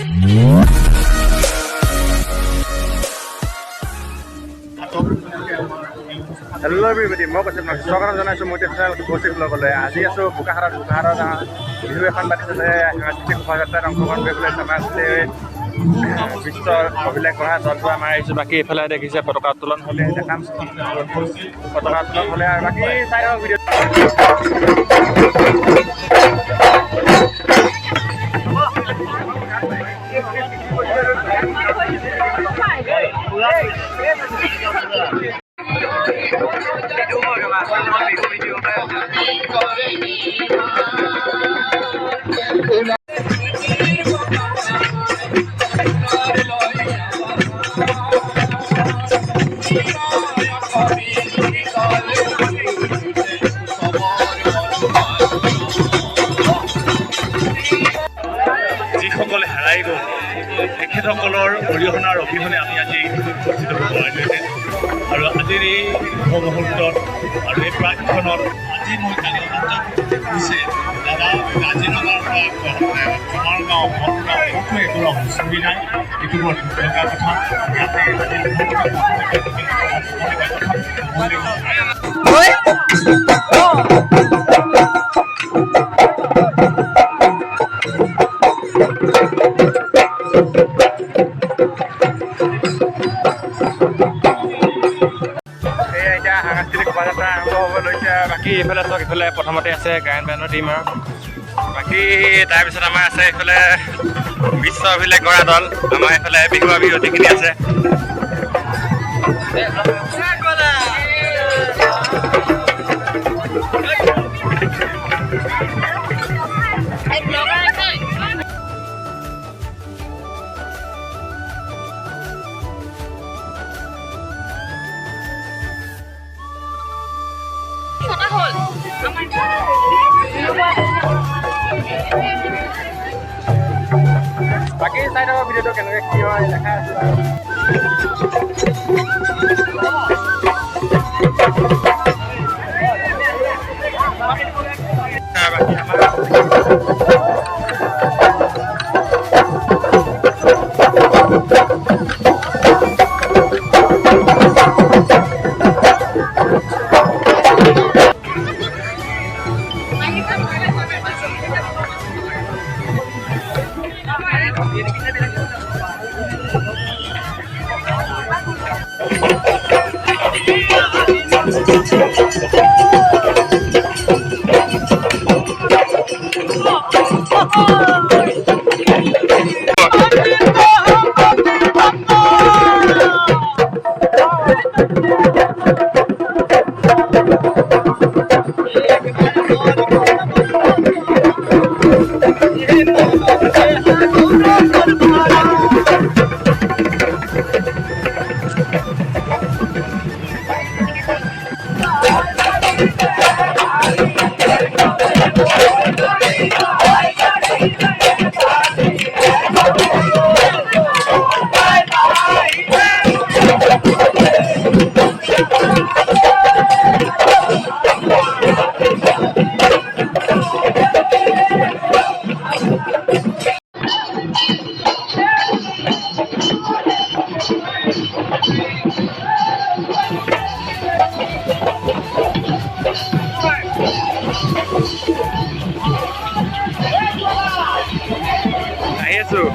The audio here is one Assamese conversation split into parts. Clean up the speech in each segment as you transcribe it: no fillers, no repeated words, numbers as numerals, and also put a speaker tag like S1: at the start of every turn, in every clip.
S1: Hello everybody, মই কৈছোঁ আপোনাক স্বাগতম জনাইছোঁ মোৰ চেনেল কৌশিক ব্লগলৈ। আজি আছোঁ বোকাহাৰত বিহু এখন পাতিছে সাংস্কৃতিক শোভাযাত্ৰাত অংশগ্ৰহণ কৰিবলৈ আমাৰ বিশ্বৰ অভিলেখ গঢ়া দলটো আমাৰ আহিছোঁ। বাকী এইফালে দেখিছে পতাকা উত্তোলন হ'লে দেখাম পতাকা উত্তোলন হ'লে আৰু বাকী চাই থাকক ভিডিঅ'। যিসকলে হেৰাই গ'ল তেখেতসকলৰ অৰিহণাৰ অবিহনে আমি আজি উপস্থিত হ'ব পাৰিলোহেঁতেন। আৰু আজিৰ এই মুহূৰ্তত আৰু এই প্ৰাক্ষণত আজি মই কালি হৈছে দাদা কাজিৰঙাৰ পৰা আমাৰ গাঁও মনগাঁও ক'তো একো হুঁচৰি নাই। এইটো বৰ দুখ লগা কথা। ইয়াতে সাংস্কৃতিক শোভাযাত্ৰা আৰম্ভ হ'ব লৈছে। বাকী এইফালে চাওক, ইফালে প্ৰথমতে আছে গায়ন বায়নৰ টীম আৰু বাকী তাৰপিছত আমাৰ আছে এইফালে বিশ্ব অভিলেখ গঢ়া দল। আমাৰ এইফালে বিহুৱা বিৰোধীখিনি আছে। বাকী চাই থাকক ভিডিঅ'টো কেনেকৈ কি হয় দেখাই আছোঁ। আহি আছোঁ।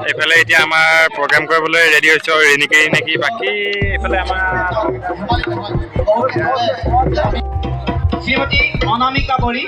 S2: এইফালে এতিয়া আমাৰ প্ৰগ্ৰাম কৰিবলৈ ৰেডি হৈছে ৰেনিকি নেকি বাকী এইফালে আমাৰ
S3: শ্ৰীমতী অনামিকা বড়ি